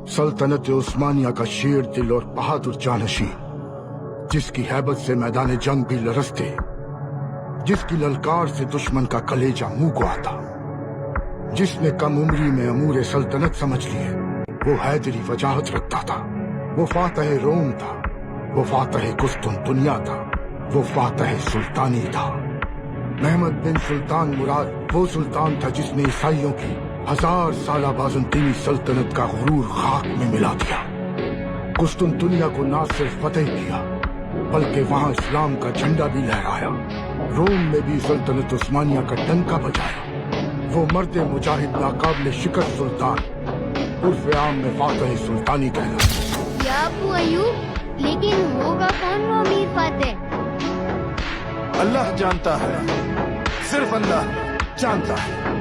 सल्तनत उस्मानिया का शेर दिल और बहादुर जानशी, जिसकी हैबत से मैदान जंग भी लरसते, जिसकी ललकार से दुश्मन का कलेजा मुंह को आता, जिसने कम उम्री में अमूर सल्तनत समझ लिए, वो हैदरी वजाहत रखता था। वो फातह रोम था, वो फातह कुस्तुनतुनिया था, वो फातह सुल्तानी था। महमद बिन सुल्तान मुराद वो सुल्तान था जिसने ईसाइयों की 1000 साला बाज़ंतीनी सल्तनत का गुरूर खाक में मिला दिया। कुस्तुनतुनिया को न सिर्फ फतेह किया, बल्कि वहां इस्लाम का झंडा भी लहराया। रोम में भी सल्तनत उस्मानिया का डंका बजाया। वो मर्द मुजाहिद नाकाबिल शिकस्त सुल्तान उर्फ आम में फातह सुल्तानी कहलाता। या अबू अयूब, लेकिन होगा कौन वो अमीर फातेह? अल्लाह जानता है, सिर्फ अल्लाह जानता है।